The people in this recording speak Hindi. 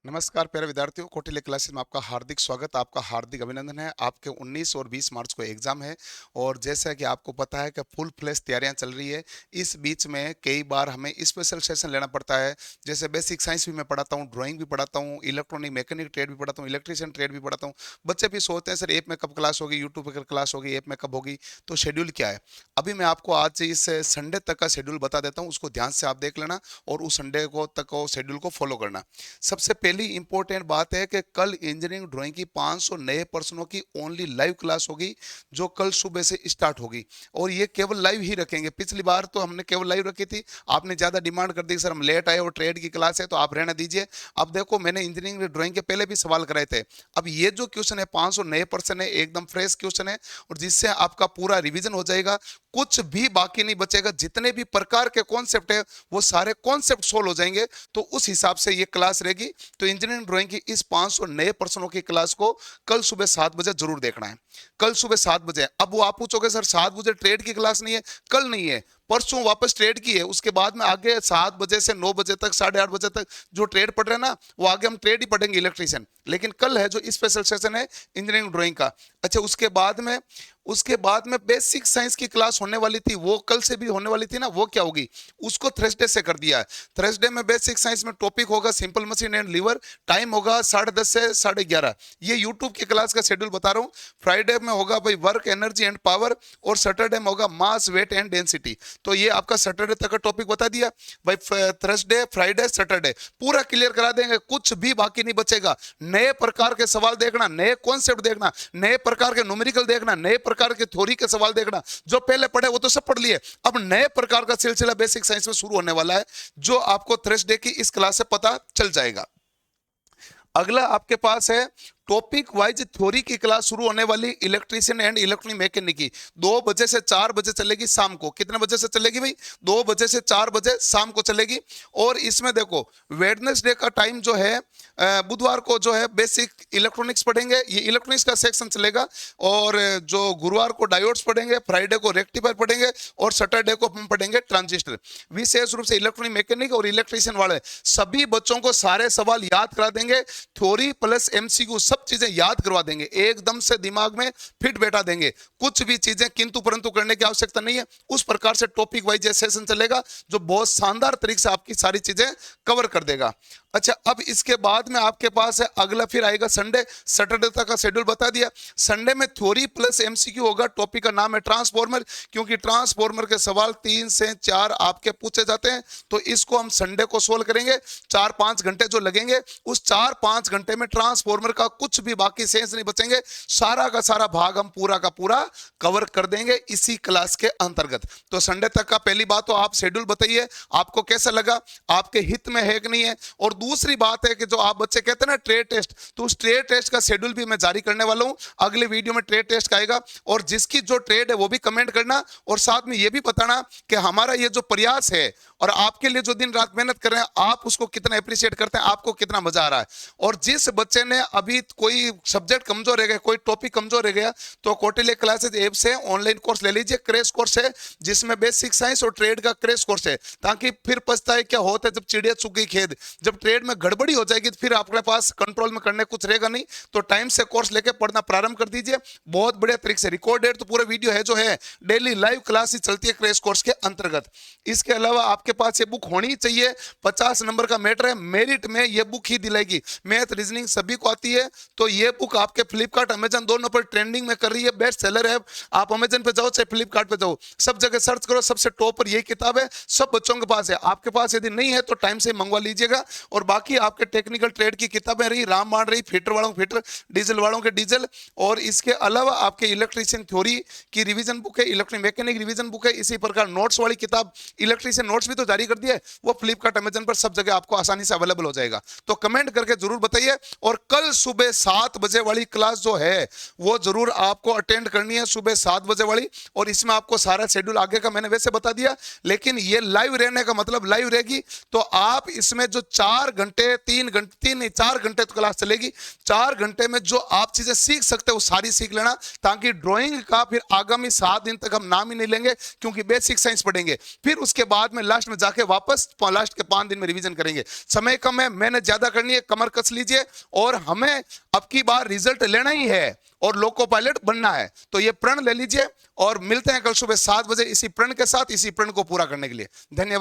नमस्कार प्यारे विद्यार्थियों, कौटिल्य क्लासेस में आपका हार्दिक स्वागत, आपका हार्दिक अभिनंदन है। आपके 19 और 20 मार्च को एग्जाम है और जैसा कि आपको पता है कि फुल फ्लैश तैयारियां चल रही है। इस बीच में कई बार हमें स्पेशल सेशन लेना पड़ता है। जैसे बेसिक साइंस भी मैं पढ़ाता हूं, ड्राइंग भी पढ़ाता हूं, इलेक्ट्रॉनिक मैकेनिक ट्रेड भी पढ़ाता हूं, इलेक्ट्रीशियन ट्रेड भी पढ़ाता हूं। बच्चे भी सोचते हैं सर ऐप में कब क्लास होगी, यूट्यूब पर क्लास होगी, ऐप में कब होगी, तो शेड्यूल क्या है। अभी मैं आपको आज इस संडे तक का शेड्यूल बता देता हूँ, उसको ध्यान से आप देख लेना और उस संडे को तक शेड्यूल को फॉलो करना। सबसे पहली इंपॉर्टेंट बात है कि कल इंजीनियरिंग ड्राइंग की 500 नए पर्सनों की ओनली लाइव क्लास होगी, जो कल सुबह से स्टार्ट होगी। और ये केवल लाइव ही रखेंगे। पिछली बार तो हमने केवल लाइव रखी थी, आपने ज्यादा डिमांड कर दी सर हम लेट आए और ट्रेड की क्लास है तो आप रहने दीजिए। अब देखो, मैंने इंजीनियरिंग ड्राइंग के पहले भी सवाल कराए थे। अब ये जो क्वेश्चन है 500 नए पर्सन है, एकदम फ्रेश क्वेश्चन है और जिससे आपका पूरा रिवीजन हो जाएगा, कुछ भी बाकी नहीं बचेगा। जितने भी प्रकार के कॉन्सेप्ट है वो सारे कॉन्सेप्ट सोल्व हो जाएंगे। तो उस हिसाब से ये क्लास रहेगी। तो इंजीनियरिंग ड्राइंग की इस 500 नए पर्सनों की क्लास को कल सुबह 7 बजे जरूर देखना है। कल सुबह 7 बजे। अब वो आप पूछोगे सर 7 बजे ट्रेड की क्लास नहीं है? कल नहीं है, परसों वापस ट्रेड की है। उसके बाद में आगे 7 बजे से 9 बजे तक, 8:30 बजे तक जो ट्रेड पढ़ रहे हैं ना, वो आगे हम ट्रेड ही पढ़ेंगे इलेक्ट्रीशियन। लेकिन कल है जो स्पेशल सेशन है इंजीनियरिंग ड्राइंग का। अच्छा, उसके बाद में बेसिक साइंस की क्लास होने वाली थी, वो कल से भी होने वाली थी ना, वो क्या होगी, उसको थर्सडे से कर दिया है। थर्सडे में बेसिक साइंस में टॉपिक होगा simple machine and lever. Time होगा 10:30 से 11:30। ये यूट्यूब की क्लास का शेड्यूल बता रहा हूँ। फ्राइडे में होगा भाई वर्क एनर्जी एंड पावर और सैटरडे में होगा मास वेट एंड डेंसिटी। तो ये आपका सैटरडे तक का टॉपिक बता दिया भाई। थर्सडे फ्राइडे सैटरडे पूरा क्लियर करा देंगे, कुछ भी बाकी नहीं बचेगा। नए प्रकार के सवाल देखना, नए कॉन्सेप्ट देखना, नए प्रकार के न्यूमेरिकल देखना, नए प्रकार के थ्योरी के सवाल देखना। जो पहले पढ़े वो तो सब पढ़ लिए, अब नए प्रकार का सिलसिला बेसिक साइंस में शुरू होने वाला है, जो आपको थर्सडे की इस क्लास से पता चल जाएगा। अगला आपके पास है टॉपिक वाइज थ्योरी की क्लास शुरू होने वाली इलेक्ट्रीशियन एंड इलेक्ट्रॉनिक मैकेनिक की। 2 बजे से 4 बजे चलेगी शाम को। कितने बजे से चलेगी भाई? 2 बजे से 4 बजे शाम को चलेगी। और इसमें देखो, वेडनेसडे का टाइम जो है, बुधवार को जो है बेसिक इलेक्ट्रॉनिक्स पढ़ेंगे, ये इलेक्ट्रॉनिक्स का सेक्शन चलेगा। और जो गुरुवार को डायोड्स पढ़ेंगे, फ्राइडे को रेक्टिफायर पढ़ेंगे और सैटरडे को हम पढ़ेंगे ट्रांजिस्टर। विशेष रूप से इलेक्ट्रॉनिक मैकेनिक और इलेक्ट्रीशियन वाले सभी बच्चों को सारे सवाल याद करा देंगे। थ्योरी प्लस एमसीक्यू सब चीजें याद करवा देंगे, एकदम से दिमाग में फिट बैठा देंगे। कुछ भी चीजें किंतु परंतु करने की आवश्यकता नहीं है। उस प्रकार से टॉपिक वाइज सेशन चलेगा, जो बहुत शानदार तरीके से आपकी सारी चीजें कवर कर देगा। अच्छा, अब इसके बाद में आपके पास है अगला, फिर आएगा संडे। सैटरडे तक का शेड्यूल बता दिया। संडे में थ्योरी प्लस एमसीक्यू होगा। टॉपिक का नाम है ट्रांसफॉर्मर, क्योंकि ट्रांसफॉर्मर के सवाल 3 से 4 आपके पूछे जाते हैं। तो इसको हम संडे को सोल्व करेंगे। 4-5 घंटे जो लगेंगे, उस 4-5 घंटे में ट्रांसफॉर्मर का कुछ भी बाकी शेष नहीं बचेंगे। सारा का सारा भाग हम पूरा का पूरा कवर कर देंगे इसी क्लास के अंतर्गत। तो संडे तक का पहली बात तो आप शेड्यूल बताइए, आपको कैसा लगा, आपके हित में है कि नहीं है। और दूसरी बात है कि जो आप बच्चे कहते हैं ना ट्रेड टेस्ट, तो उस ट्रेड टेस्ट का शेड्यूल भी मैं जारी करने वाला हूं। अगले वीडियो में ट्रेड टेस्ट का आएगा और जिसकी जो ट्रेड है वो भी कमेंट करना और साथ में ये भी बताना कि हमारा ये जो प्रयास है और आपके लिए जो दिन रात मेहनत कर रहे हैं, आप उसको कितना अप्रिशिएट करते हैं, आपको कितना मजा आ रहा है। और जिस बच्चे ने अभी कोई सब्जेक्ट कमजोर रह गया, कोई टॉपिक कमजोर रह गया, तो कौटिल्य क्लासेज ऐप से ऑनलाइन कोर्स ले लीजिए। क्रैश कोर्स है जिसमें बेसिक साइंस और ट्रेड का क्रैश कोर्स है, ताकि फिर पछताए क्या होता है जब चिड़िया चुग गई खेत। जब ट्रेड में गड़बड़ी हो जाएगी तो फिर आपके पास कंट्रोल में करने कुछ रहेगा नहीं। तो टाइम से कोर्स लेके पढ़ना प्रारंभ कर दीजिए, बहुत बढ़िया तरीके से। रिकॉर्डेड तो पूरा वीडियो है जो है, डेली लाइव क्लास ही चलती है क्रैश कोर्स के अंतर्गत। इसके अलावा आपके पास ये बुक होनी चाहिए। 50 नंबर का मैटर है, मेरिट में ये बुक ही दिलाएगी। मैथ रीजनिंग सभी को आती है, तो ये बुक आपके फ्लिपकार्ट अमेजन दोनों पर ट्रेंडिंग में कर रही है, बेस्ट सेलर है। आप अमेजन पे जाओ चाहे फ्लिपकार्ट पे जाओ, सब जगह सर्च करो, सबसे टॉप पर यही किताब है। सब बच्चों के पास है, आपके पास यदि नहीं है तो टाइम से मंगवा लीजिएगा। और बाकी आपके टेक्निकल ट्रेड की किताबें रही, रामबाण रही, फिटर वालों के फिटर, डीजल वालों के डीजल। और इसके अलावा आपके इलेक्ट्रीशियन थ्योरी की रिवीजन बुक है, इलेक्ट्रिक मैकेनिक रिवीजन बुक है। इसी प्रकार नोट्स वाली किताब इलेक्ट्रीशियन नोट्स भी तो जारी कर दिया है, वो फ्लिपकार्ट अमेजन पर सब जगह आपको आसानी से अवेलेबल हो जाएगा। तो कमेंट करके जरूर बताइए। और कल सुबह 7 बजे वाली क्लास जो है वो जरूर आपको अटेंड करनी है, सुबह 7 बजे वाली। और इसमें आपको सारा शेड्यूल आगे का मैंने वैसे बता दिया, लेकिन ये लाइव रहने का मतलब लाइव रहेगी। तो आप इसमें जो 4 4 घंटे 3 घंटे 3 नहीं 4 घंटे तो क्लास चलेगी। 4 घंटे में जो आप चीजें सीख सकते हो वो सारी सीख लेना, ताकि ड्राइंग का फिर आगामी 7 दिन तक हम नाम ही नहीं लेंगे, क्योंकि बेसिक साइंस पढ़ेंगे। फिर उसके बाद में लास्ट में जाके वापस लास्ट के 5 दिन में रिवीजन करेंगे। समय कम है, मेहनत ज्यादा करनी है, कमर कस लीजिए, और हमें अब की बार रिजल्ट लेना ही है और लोको पायलट बनना है। तो ये प्रण ले लीजिए और मिलते हैं कल सुबह 7 बजे इसी प्रण के साथ, इसी प्रण को पूरा करने के लिए। धन्यवाद।